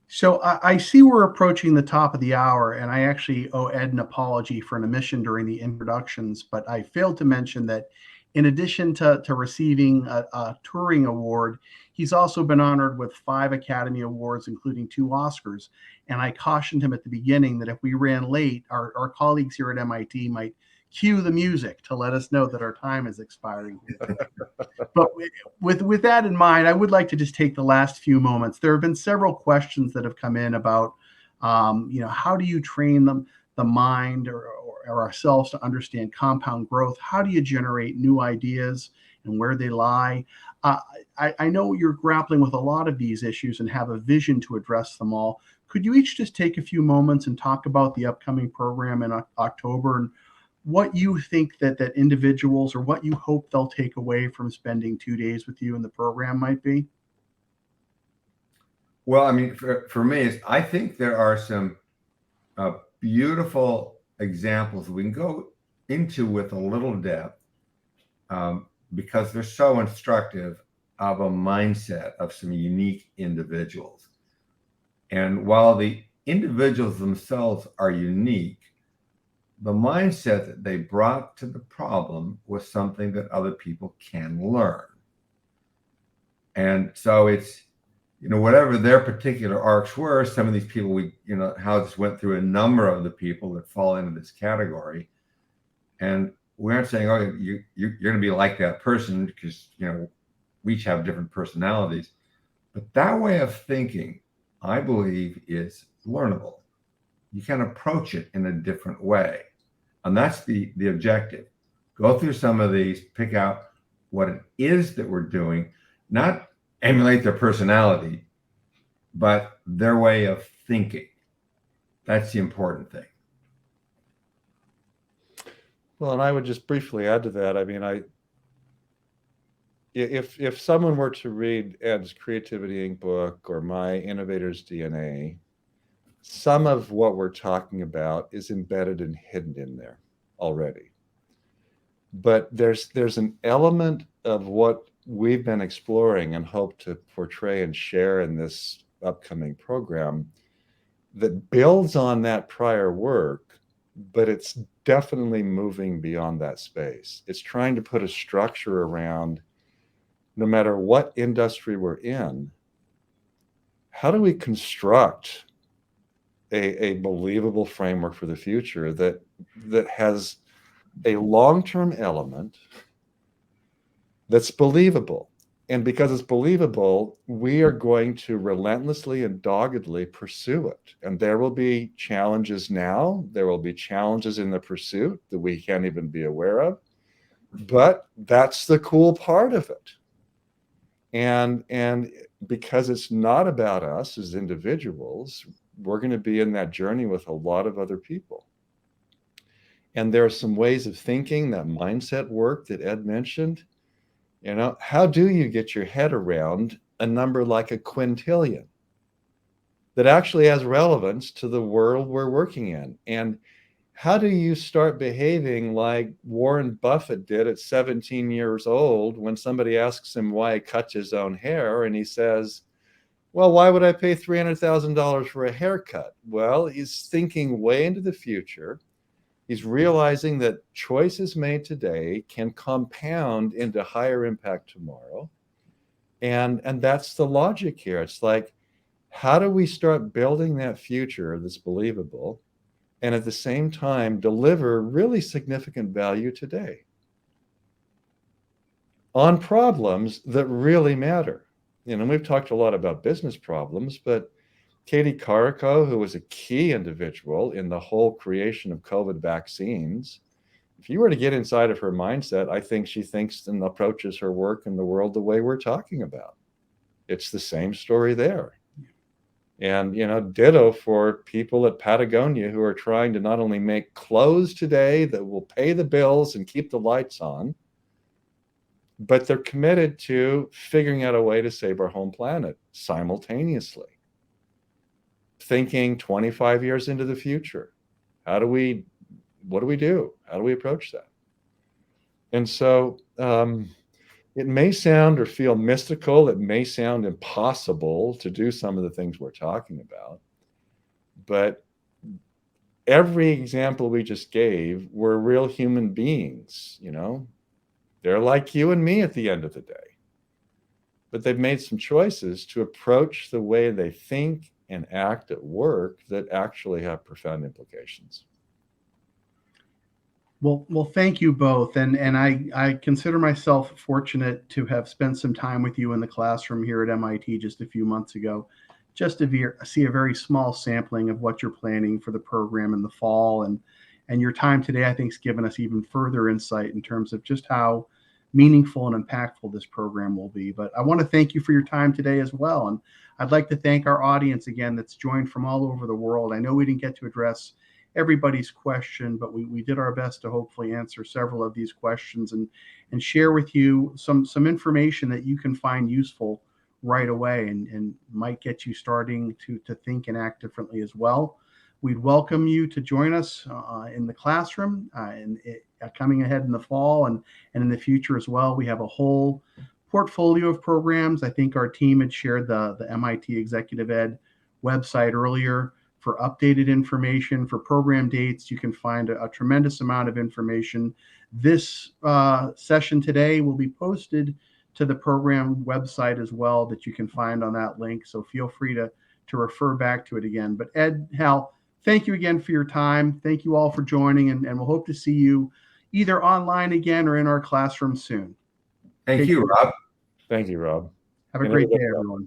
So I see we're approaching the top of the hour, and I actually owe Ed an apology for an omission during the introductions, but I failed to mention that in addition to receiving a Turing Award, he's also been honored with 5 Academy Awards, including 2 Oscars. And I cautioned him at the beginning that if we ran late, our colleagues here at MIT might cue the music to let us know that our time is expiring. But with that in mind, I would like to just take the last few moments. There have been several questions that have come in about, how do you train the mind or ourselves to understand compound growth? How do you generate new ideas and where they lie? I know you're grappling with a lot of these issues and have a vision to address them all. Could you each just take a few moments and talk about the upcoming program in October and what you think that individuals or what you hope they'll take away from spending 2 days with you in the program might be? Well, I mean, for me, I think there are some beautiful examples we can go into with a little depth because they're so instructive of a mindset of some unique individuals. And while the individuals themselves are unique, the mindset that they brought to the problem was something that other people can learn. And so it's, whatever their particular arcs were, some of these people, Hal just went through a number of the people that fall into this category. And we aren't saying, oh, you're going to be like that person because, we each have different personalities. But that way of thinking, I believe, is learnable. You can approach it in a different way. And that's the objective. Go through some of these, pick out what it is that we're doing, not emulate their personality, but their way of thinking. That's the important thing. Well, and I would just briefly add to that. I mean, if someone were to read Ed's Creativity Inc. book or my Innovator's DNA, some of what we're talking about is embedded and hidden in there already. But there's an element of what we've been exploring and hope to portray and share in this upcoming program that builds on that prior work, but it's definitely moving beyond that space. It's trying to put a structure around, no matter what industry we're in, how do we construct a believable framework for the future that has a long-term element that's believable. And because it's believable, we are going to relentlessly and doggedly pursue it. And there will be challenges now. There will be challenges in the pursuit that we can't even be aware of. But that's the cool part of it. And because it's not about us as individuals, we're going to be in that journey with a lot of other people. And there are some ways of thinking, that mindset work that Ed mentioned. How do you get your head around a number like a quintillion that actually has relevance to the world we're working in? And how do you start behaving like Warren Buffett did at 17 years old when somebody asks him why he cuts his own hair and he says, well, why would I pay $300,000 for a haircut? Well, he's thinking way into the future. He's realizing that choices made today can compound into higher impact tomorrow. And that's the logic here. It's like, how do we start building that future that's believable and at the same time deliver really significant value today on problems that really matter? We've talked a lot about business problems, but Katie Carico, who was a key individual in the whole creation of COVID vaccines, if you were to get inside of her mindset, I think she thinks and approaches her work in the world the way we're talking about. It's the same story there. And, ditto for people at Patagonia who are trying to not only make clothes today that will pay the bills and keep the lights on, but they're committed to figuring out a way to save our home planet simultaneously. Thinking 25 years into the future. What do we do? How do we approach that? And so it may sound or feel mystical. It may sound impossible to do some of the things we're talking about. But every example we just gave were real human beings, They're like you and me at the end of the day. But they've made some choices to approach the way they think and act at work that actually have profound implications. Well, thank you both. And I consider myself fortunate to have spent some time with you in the classroom here at MIT just a few months ago, just to see a very small sampling of what you're planning for the program in the fall. And your time today, I think, has given us even further insight in terms of just how meaningful and impactful this program will be. But I want to thank you for your time today as well. And I'd like to thank our audience again that's joined from all over the world. I know we didn't get to address everybody's question, but we did our best to hopefully answer several of these questions and share with you some information that you can find useful right away and might get you starting to think and act differently as well. We'd welcome you to join us in the classroom coming ahead in the fall and in the future as well. We have a whole portfolio of programs. I think our team had shared the MIT Executive Ed website earlier for updated information, for program dates. You can find a tremendous amount of information. This session today will be posted to the program website as well that you can find on that link. So feel free to refer back to it again. But Ed, Hal, thank you again for your time. Thank you all for joining, and we'll hope to see you either online again or in our classroom soon. Thank you, Rob. Thank you, Rob. Have a great day, everyone.